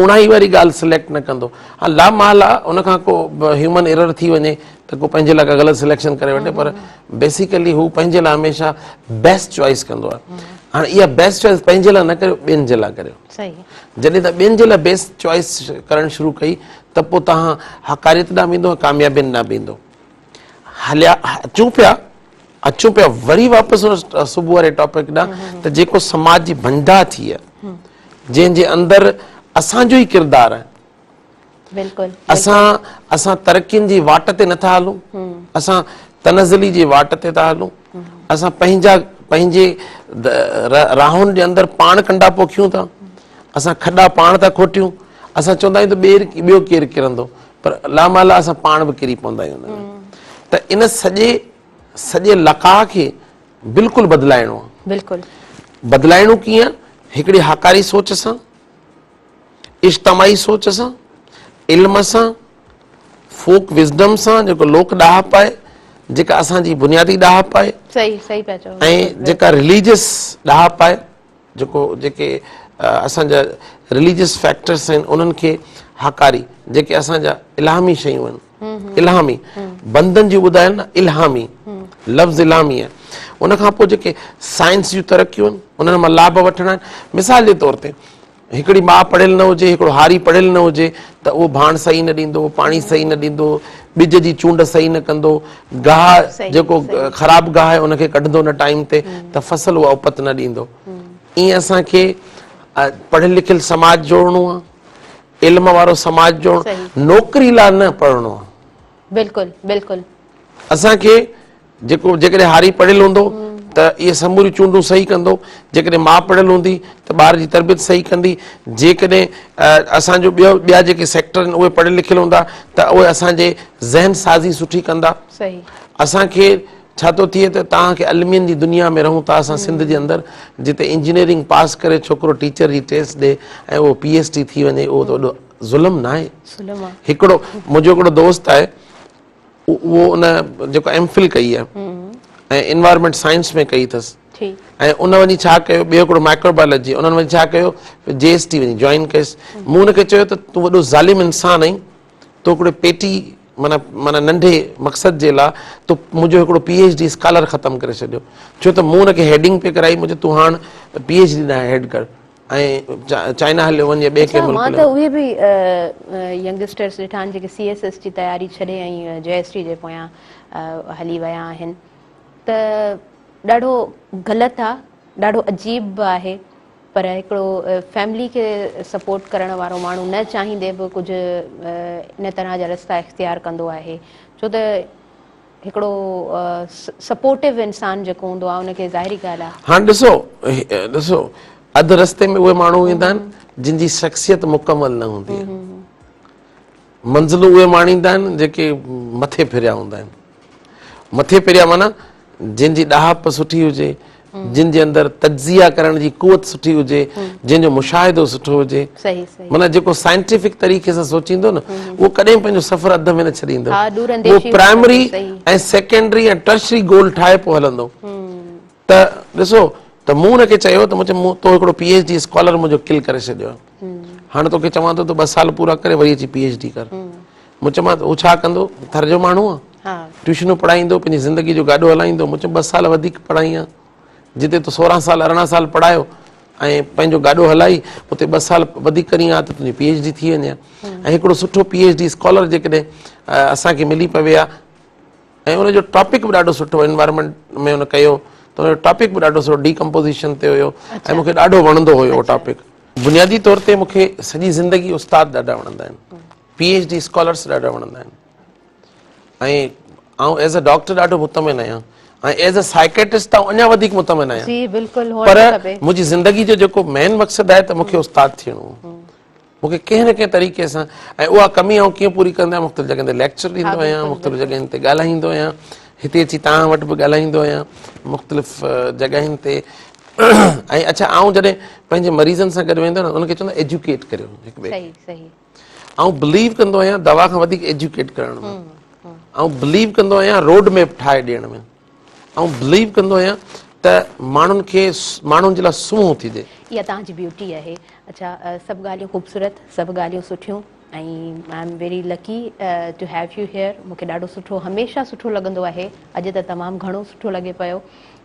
उणाई वारी ॻाल्हि सिलेक्ट न कंदो। हा लामाल आहे, उनखां को ह्यूमन एरर थी वञे त को पंहिंजे लाइ का ग़लति सिलेक्शन करे वठे, पर बेसिकली हू पंहिंजे लाइ हमेशह बेस्ट चॉइस कंदो आहे। हाणे इहा बेस्ट चॉइस पंहिंजे लाइ न करियो, ॿियनि जे लाइ करियो। जॾहिं त ॿियनि जे लाइ बेस्ट चॉइस करणु शुरू कई त पोइ तव्हां हक़ारियत ॾांहुं वेंदो, कामयाबियुनि ॾांहुं वेंदो। हलिया अचूं पिया वरी वापसि सुबुह वारे टॉपिक ॾांहुं, त जेको समाज जी बंधा थी आहे, जंहिंजे अंदरि असांजो ई किरदारु आहे, असां तरक़ियुनि जी वाट ते नथा हलूं, असां तनज़ली जी वाट ते था हलूं, असां पंहिंजे राहुनि जे अंदरि पाण कंडा पोखियूं था, असां खॾा पाण था खोटियूं, असां चवंदा आहियूं त ॿियो केरु किरंदो, पर लामाला असां पाण बि किरी पवंदा आहियूं। त इन सॼे लक़ा खे बिल्कुलु बदिलाइणो आहे। बदिलाइणो कीअं? हिकिड़ी हक़ारी सोच सां, इज्तमाही सोच सां, इल्म सां, फोक विज़डम सां, जेको लोक ॾाहप आहे, जेका असांजी बुनियादी ॾाहप आहे, ऐं जेका रिलीजियस ॾाहप आहे, जेके असांजा रिलीजियस फैक्टर्स आहिनि, उन्हनि खे हक़ारी, जेके असांजा इल्हामी शयूं आहिनि, इल्हामी बंदनि जी ॿुधाइनि न, इल्हामी लफ़्ज़ इल्हामी आहे। उनखां पोइ जेके साइंस जूं तरक़ियूं आहिनि, उन्हनि मां लाभ वठणा आहिनि। मिसाल जे तौर ते हिकिड़ी माउ पढ़ियल न हुजे, हिकिड़ो हारी पढ़ियल न हुजे त उहो भाण सही न ॾींदो, पाणी सही न ॾींदो, ॿिज जी चूंड सही न कंदो, गाह जेको ख़राबु गाह आहे उनखे कढंदो न टाइम ते त फसल उहा उपत न ॾींदो। ईअं असांखे पढ़ियल लिखियल समाज जोड़णो आहे, इल्म वारो समाज जोड़णो, नौकिरी लाइ न पढ़णो आहे। बिल्कुलु बिल्कुलु असांखे जेको जेकॾहिं हारी पढ़ियल हूंदो त इहे समूरियूं चूंडूं सही कंदो, जेकॾहिं माउ पढ़ियल हूंदी त ॿार जी तरबियत सही कंदी, जेकॾहिं असांजो ॿिया जेके सेक्टर आहिनि उहे पढ़ियल लिखियल हूंदा त उहे असांजे ज़हन साज़ी सुठी कंदा। असांखे छा थो थिए त तव्हांखे अलमियुनि जी दुनिया में रहूं था असां सिंध जे अंदरि, जिते इंजीनियरिंग पास करे छोकिरो टीचर जी टेस्ट ॾे ऐं उहो PhD थी वञे, उहो त वॾो ज़ुल्म न आहे। हिकिड़ो मुंहिंजो हिकिड़ो दोस्त आहे, उहो उन जेको MPhil कई आहे ऐं एनवायरमेंट साइंस में कई अथसि, ऐं उन वञी छा कयो, ॿियो हिकिड़ो माइक्रोबायोलॉजी, उन्हनि वञी छा कयो, JST वञी जॉइन कयसि। मूं हुनखे चयो त तूं वॾो ज़ालिम इंसान आहीं, तो हिकिड़े पेटी माना नंढे मक़सद जे लाइ तो मुंहिंजो हिकिड़ो PhD स्कॉलर ख़तमु करे छॾियो, छो त मूं हुनखे हेडिंग पे कराई, मुंहिंजो तूं हाणे PhD न हेड कर ऐं चाइना हलियो वञे ॿिए कंहिं मुल्क में। मां त उहे बि यंगस्टर्स ॾिठा आहिनि जेके CSS जी तयारी छॾे ऐं JST जे पोयां हली विया आहिनि, त ॾाढो ग़लति आहे, ॾाढो अजीब बि आहे। पर हिकिड़ो फैमिली खे सपोर्ट करण वारो माण्हू न चाहींदे बि कुझु इन तरह जा रस्ता इख़्तियार कंदो आहे, छो त हिकिड़ो सपोर्टिव इंसान जेको हूंदो आहे उनखे ज़ाहिरी ॻाल्हि आहे। हाणे ॾिसो अधु रस्ते में उहे माण्हू ईंदा आहिनि जिन जी शख़्सियत मुकमल न हूंदी आहे, मंज़िलूं उहे माण्हू ईंदा आहिनि जेके मथे फिरिया हूंदा आहिनि। मथे फिरिया माना जिन जी ॾाहप सुठी हुजे, जिन जे अंदरि तज्ज़िया करण जी कुवत सुठी हुजे, जंहिंजो मुशाहिदो सुठो हुजे, माना जेको साइंटिफिक तरीक़े सां सोचींदो न उहो कॾहिं पंहिंजो सफ़र अध में न छॾींदो, उहो प्राइमरी ऐं सेकेंडरी ऐं टर्शरी गोल ठाहे पोइ हलंदो। त ॾिसो त मूं हुनखे चयो त मूं तो हिकिड़ो PhD स्कॉलर मुंहिंजो किल करे छॾियो आहे, हाणे तोखे चवां थो त 2 साल पूरा करे वरी अची PhD कर। मूं चयोमांसि हू छा कंदो, थर जो माण्हू आहे, ट्यूशनूं पढ़ाईंदो, पंहिंजी ज़िंदगी जो गाॾो हलाईंदो। मूं चयो 2 साल वधीक पढ़ाई आहे, जिते तूं 16 साल 18 साल पढ़ायो ऐं पंहिंजो गाॾो हलाई, उते 2 साल वधीक करी आहे त तुंहिंजी PhD थी वञे। ऐं हिकिड़ो सुठो PhD स्कॉलर जेकॾहिं असांखे मिली पवे आहे ऐं उनजो टॉपिक बि ॾाढो सुठो एनवायरमेंट में उन कयो त उनजो टॉपिक बि ॾाढो सुठो डीकम्पोज़िशन ते हुयो ऐं मूंखे ॾाढो वणंदो हुयो उहो टॉपिक। बुनियादी तौर ते मूंखे सॼी ज़िंदगी उस्ताद ॾाढा वणंदा आहिनि, PhD स्कॉलर्स ॾाढा वणंदा आहिनि, ऐं आउं एज़ अ डॉक्टर ॾाढो मुतमिन आहियां ऐं एज़ अ साइकेट्रिस्ट त अञा वधीक मुतमिन आहियां। पर मुंहिंजी ज़िंदगी जो जेको मेन मक़सदु आहे त मूंखे उस्ताद थियणो हो, मूंखे कंहिं न कंहिं तरीक़े सां, ऐं उहा कमी आउं कीअं पूरी कंदो आहियां, मुख़्तलिफ़ जॻहियुनि ते लेक्चर ॾींदो आहियां, मुख़्तलिफ़ जॻहियुनि ते ॻाल्हाईंदो आहियां, हिते अची तव्हां वटि बि ॻाल्हाईंदो आहियां मुख़्तलिफ़ जॻहियुनि ते। ऐं अच्छा आउं जॾहिं पंहिंजे मरीज़नि सां गॾु वेंदो न उनखे चवंदो एजुकेट करियो हिकु ॿिए खे। आउं बिलीव कंदो आहियां दवा खां वधीक एजुकेट करण में, आउं बिलीव कंदो आहियां रोड मैप ठाहे ॾियण में, आउं बिलीव कंदो आहियां त माण्हुनि खे माण्हुनि जे लाइ सूंहुं थीजे। इहा तव्हांजी ब्यूटी आहे। अच्छा, सभु ॻाल्हियूं ख़ूबसूरत, सभु ॻाल्हियूं सुठियूं, ऐं I am very lucky to have you here. मूंखे ॾाढो सुठो हमेशह सुठो लॻंदो आहे, अॼु त तमामु घणो सुठो लॻे पियो,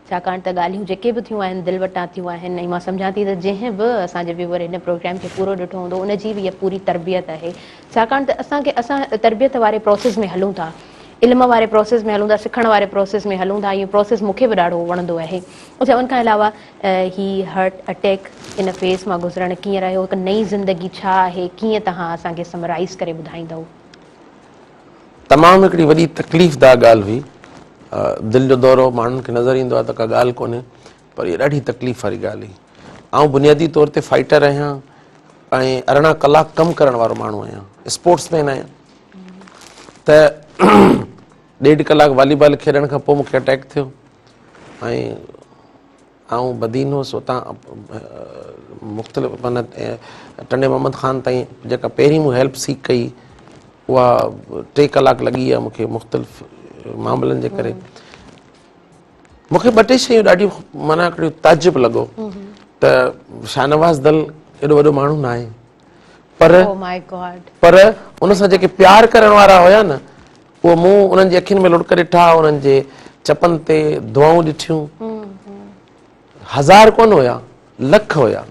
छाकाणि त ॻाल्हियूं जेके बि थियूं आहिनि दिलि वटां थियूं आहिनि। ऐं मां सम्झां थी त जंहिं बि असांजे व्यूअर हिन प्रोग्राम खे पूरो ॾिठो हूंदो उनजी बि इहा पूरी तरबियत आहे, छाकाणि त असां तरबियत वारे प्रोसेस में हलूं था, इल्म वारे प्रोसेस में हलूं था, सिखण वारे प्रोसेस में हलूं था। इहो प्रोसेस मूंखे बि ॾाढो वणंदो आहे। अच्छा, उन खां अलावा ही हार्ट अटैक इन फेज़ मां गुज़रणु कीअं रहियो, हिकु नई ज़िंदगी छा आहे, कीअं तव्हां असांखे समराइज़ करे ॿुधाईंदव? तमामु हिकिड़ी वॾी तकलीफ़दार ॻाल्हि हुई, दिलि जो दौरो माण्हुनि खे नज़र ईंदो आहे त का ॻाल्हि कोन्हे, पर इहा ॾाढी तकलीफ़ वारी ॻाल्हि हुई। आउं बुनियादी तौर ते फाइटर आहियां ऐं 18 कलाक कमु करण वारो माण्हू आहियां, स्पोर्ट्समैन आहियां। त 1.5 कलाक वॉलीबॉल खेॾण खां पोइ मूंखे अटैक थियो ऐं आउं बदीन हुउसि, उतां मुख़्तलिफ़ माना टंडे मोहम्मद ख़ान ताईं जेका पहिरीं मूं हेल्प सीक कई उहा 3 कलाक लॻी आहे मूंखे मुख़्तलिफ़ मामलनि जे करे। मूंखे 2-3 शयूं ॾाढियूं माना हिकिड़ो ताजुब लॻो त शाहनवाज़ दल एॾो वॾो माण्हू न आहे, पर उन सां जेके प्यार करण वारा हुया न उहो मूं उन्हनि जी अखियुनि में लुड़क ॾिठा, उन्हनि जे चपनि ते दुआऊं ॾिठियूं, 1000 कोन हुया, लख हुया।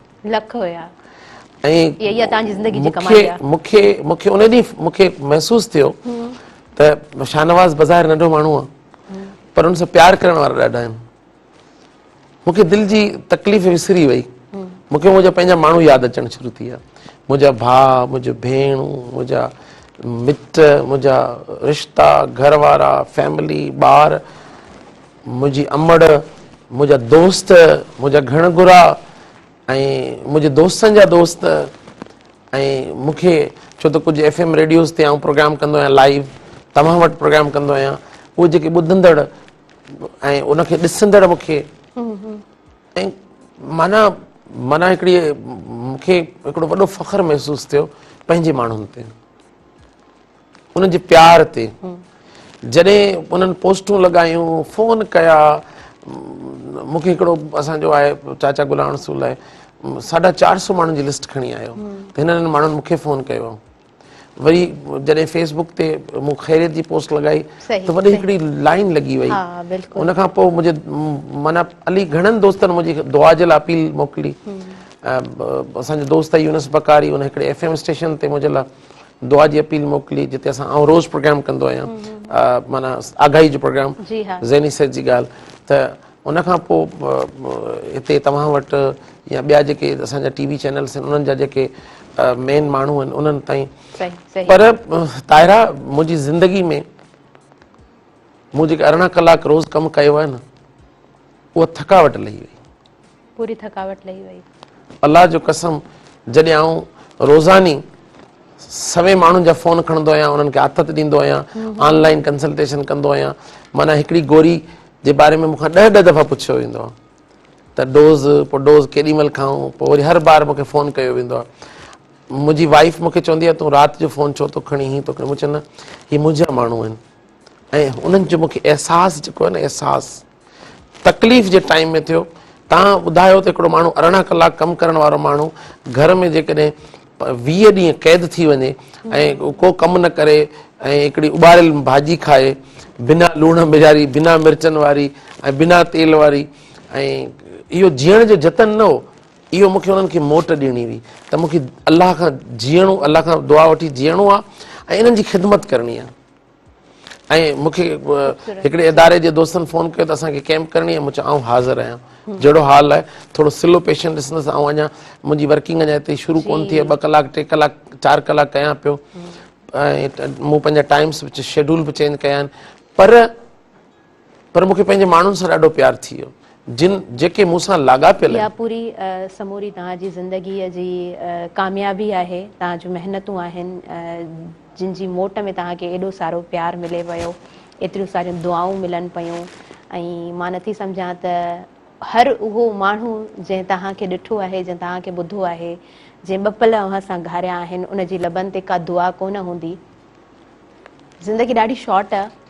ऐं इहा तव्हांजी ज़िंदगी जी कमाई मूंखे आहे। मूंखे मूंखे उन ॾींहुं मूंखे महसूसु थियो त शाहनवाज़ बाज़ारि नंढो माण्हू आहे पर हुन सां प्यार करण वारा ॾाढा आहिनि। मूंखे दिलि जी तकलीफ़ विसरी वई। मूंखे मुंहिंजा पंहिंजा माण्हू यादि अचणु शुरू थी विया। मुंहिंजा भाउ, मुंहिंजो भेणूं, मुंहिंजा मिट, मुंहिंजा रिश्ता, घर वारा, फैमिली, ॿार, मुंहिंजी अमड़, मुंहिंजा दोस्त, मुंहिंजा घणगुरा ऐं मुंहिंजे दोस्तनि जा दोस्त। ऐं मूंखे छो त कुझु FM रेडियोज़ ते आउं प्रोग्राम कंदो आहियां लाइव, तव्हां वटि प्रोग्राम कंदो आहियां, उहे जेके ॿुधंदड़ ऐं उनखे ॾिसंदड़ मूंखे ऐं माना माना हिकिड़ी मूंखे हिकिड़ो वॾो फ़ख्रु महसूसु थियो पंहिंजे माण्हुनि ते, उन्हनि जे प्यार ते। जॾहिं उन्हनि पोस्टूं लॻायूं, फ़ोन कया, मूंखे हिकिड़ो असांजो आहे चाचा गुलाम रसूल आहे 450 माण्हुनि जी लिस्ट खणी आयो त हिननि माण्हुनि मूंखे फ़ोन कयो। वरी जॾहिं फेसबुक ते मूं ख़ैरियत जी पोस्ट लॻाई त वॾी हिकिड़ी लाइन लॻी वई। उन खां पोइ मुंहिंजे माना अली घणनि दोस्तनि मुंहिंजी दुआ जे लाइ अपील मोकिली। असांजो दोस्त यूनुस बकारी उन हिकिड़े FM स्टेशन ते मुंहिंजे लाइ दुआ जी अपील मोकिली जिते आउं रोज़ प्रोग्राम कंदो आहियां, माना आगाही जो प्रोग्राम ज़ैनी सेठ जी ॻाल्हि। त उन खां पोइ हिते तव्हां वटि या ॿिया जेके असांजा TV चैनल्स आहिनि उन्हनि जा जेके मेन माण्हू आहिनि उन्हनि ताईं। पर ताहिरा मुंहिंजी ज़िंदगी में मूं जेके 18 कलाक रोज़ कमु कयो आहे न, उहा थकावट लही वई, पूरी थकावट लही वई। अलाह जो कसम, जॾहिं आउं रोज़ानी सवे माण्हुनि जा फ़ोन खणंदो आहियां, उन्हनि खे आथत ॾींदो आहियां, ऑनलाइन कंसल्टेशन कंदो आहियां, माना हिकिड़ी गोरी जे बारे में मूंखां 10 दफ़ा पुछियो वेंदो आहे त डोज़, पोइ डोज़ केॾी महिल खाऊं, पोइ वरी हर बार मूंखे फ़ोन कयो वेंदो आहे। मुंहिंजी वाइफ मूंखे चवंदी आहे तूं राति जो फ़ोन छो थो खणी, हीअं थो खणी। मूं चवंदो हीअ मुंहिंजा माण्हू आहिनि ऐं उन्हनि जो मूंखे अहसासु जेको आहे न, अहसासु तकलीफ़ जे टाइम में थियो। तव्हां ॿुधायो त हिकिड़ो माण्हू 18 कलाक कमु करण वारो माण्हू घर में जेकॾहिं 20 ॾींहं क़ैद थी वञे ऐं को कमु न करे ऐं हिकिड़ी उॿारियल भाॼी खाए बिना लूण मिजारी, बिना मिर्चनि वारी ऐं बिना तेल वारी, ऐं इहो जीअण जो जतन न हो, इहो मूंखे उन्हनि खे मोट ॾियणी हुई त मूंखे अलाह खां जीअणो, अलाह खां दुआ वठी जीअणो आहे ऐं इन्हनि जी ख़िदमत करणी आहे। ऐं मूंखे हिकिड़े इदारे जे दोस्तनि फ़ोन कयो त असांखे कैम्प करणी आहे। मूं चयो आउं हाज़िर आहियां, जहिड़ो हाल आहे थोरो सिलो पेशेंट ॾिसंदुसि। ऐं अञा मुंहिंजी वर्किंग अञा हिते शुरू कोन थी आहे, 2 कलाक 3 कलाक 4 कलाक कयां पियो ऐं मूं पंहिंजा टाइम्स शेड्यूल बि चेंज कया आहिनि। पर मूंखे पंहिंजे माण्हुनि सां ॾाढो प्यार थी वियो जेके मूंसां लाॻापियल इहा पूरी समूरी तव्हांजी ज़िंदगीअ जी कामयाबी आहे, तव्हां जूं महिनतूं आहिनि जिन जी मोट में तव्हांखे एॾो सारो प्यारु मिले पियो, एतिरियूं सारियूं दुआऊं मिलनि पियूं। ऐं मां नथी सम्झां त हर उहो माण्हू जंहिं तव्हांखे ॾिठो आहे, जंहिं तव्हांखे ॿुधो आहे, जंहिं 2 पल अव्हां सां घारिया आहिनि, उनजी लबनि ते का दुआ कोन हूंदी। ज़िंदगी ॾाढी शॉर्ट आहे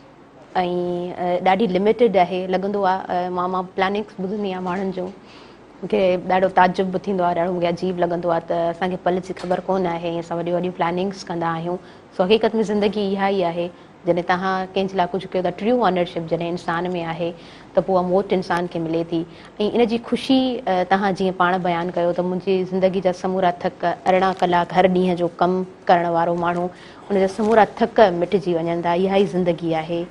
ऐं ॾाढी लिमिटेड आहे। लॻंदो आहे मां प्लानिंग्स ॿुधंदी आहियां माण्हुनि जो, मूंखे ॾाढो ताजुब बि थींदो आहे, ॾाढो मूंखे अजीब लॻंदो आहे त असांखे पल जी ख़बर कोन आहे ऐं असां वॾियूं वॾियूं प्लानिंग्स कंदा आहियूं। सो हक़ीक़त में ज़िंदगी इहा ई आहे, जॾहिं तव्हां कंहिंजे लाइ कुझु कयो था, ट्रू ऑनरशिप जॾहिं इंसान में आहे त पोइ उहा मोट इंसान खे मिले थी। ऐं इन जी ख़ुशी तव्हां जीअं पाण बयानु कयो त मुंहिंजी ज़िंदगी जा समूरा थक, 18 कलाक हर ॾींहं जो कमु करण वारो माण्हू, उनजा समूरा थक मिटिजी वञनि था। इहा ई ज़िंदगी आहे,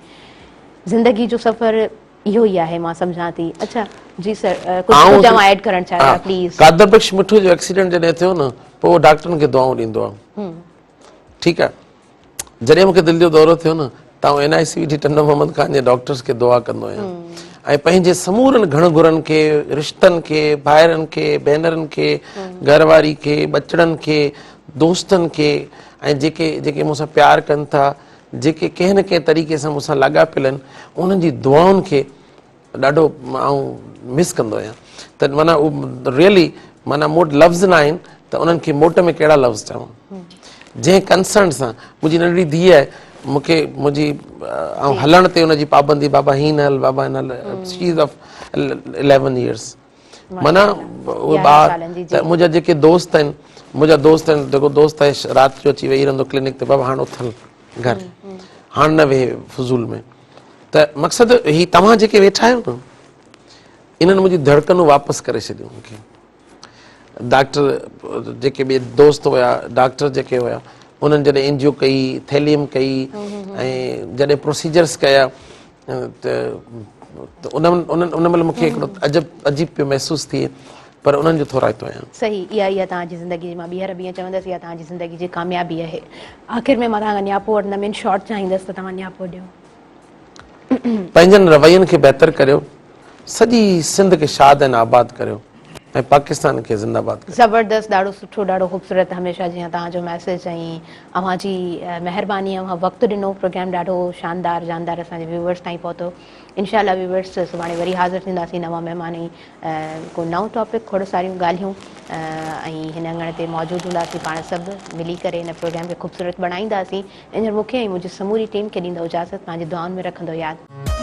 ज़िंदगी जो सफ़र इहो ई आहे, मां सम्झां थी। अच्छा जी सर, कुझु ऐड करणु चाहियां प्लीज़। कादर बख्श मिठू जो एक्सीडेंट जॾहिं थियो न, पोइ डॉक्टरनि खे दुआऊं ॾींदो आहे, ठीकु आहे। जॾहिं मूंखे दिलि जो दौरो थियो न त आउं NICVT टन मोहम्मद ख़ान जे डॉक्टर्स खे दुआ कंदो आहियां ऐं पंहिंजे समूरनि घणघुरनि खे, रिश्तनि खे, भाइरनि खे, भेनरनि खे, घरवारी खे, बचड़नि खे, दोस्तनि खे ऐं जेके मूंसां प्यारु कनि था, जेके कंहिं न कंहिं तरीक़े सां मूंसां लाॻापियल आहिनि, उन्हनि जी दुआउनि खे ॾाढो आउं मिस कंदो आहियां। त माना रियली माना मूं वटि लफ़्ज़ न आहिनि त उन्हनि खे मोट में कहिड़ा लफ़्ज़ चवां। जंहिं कंसर्न सां मुंहिंजी नंढड़ी धीउ आहे, मूंखे मुंहिंजी ऐं हलण ते हुनजी पाबंदी, बाबा हीअं न हल, बाबा हिन हल, शी इज़ ऑफ 11 years। माना उहे ॿार त मुंहिंजा जेके दोस्त आहिनि, जेको दोस्त आहे राति जो अची वेही रहंदो क्लिनिक ते, बाबा हाणे उथल घर, हाणे न वेहे फज़ूल में। त मक़सदु ही तव्हां जेके वेठा आहियो न, इन्हनि मुंहिंजी धड़कनूं वापसि करे छॾियूं मूंखे। डॉक्टर जेके ॿिए दोस्त हुया डॉक्टर जेके हुया उन्हनि जॾहिं एंजियो कई थैलियम कई ऐं जॾहिं प्रोसीजर्स कया त उन महिल मूंखे हिकिड़ो अजीब पियो महसूसु थिए पर उन्हनि जो थोराइतो आहियां सही इहा तव्हांजी ज़िंदगी जी मां ॿीहर ॿीहर चवंदसि इहा तव्हांजी ज़िंदगी जी कामयाबी आहे आख़िर में मां तव्हांखां नियापो वठंदमि इन शॉर्ट चाहींदसि त तव्हां नियापो ॾियो पंहिंजनि रवैयनि खे बहितर करियो सॼी सिंध खे शाद ऐं आबाद करियो ऐं पाकिस्तान खे ज़िंदाबाद करियो ज़बरदस्त ॾाढो सुठो ॾाढो ख़ूबसूरत हमेशह जीअं तव्हांजो मैसेज ऐं अव्हांजी महिरबानी अव्हां वक़्तु ॾिनो प्रोग्राम ॾाढो शानदार जानदार असांजे व्यूवर्स ताईं पहुतो इनशाला व्यूवर्स सुभाणे वरी हाज़िर थींदासीं नवां महिमान को नओं टॉपिक खोड़ सारियूं ॻाल्हियूं ऐं हिन अङण ते मौजूदु हूंदासीं पाण सभु मिली करे हिन प्रोग्राम खे ख़ूबसूरत बणाईंदासीं हींअर मूंखे ऐं मुंहिंजी समूरी टीम खे ॾींदो इजाज़त पंहिंजी दुआउनि में रखंदो यादि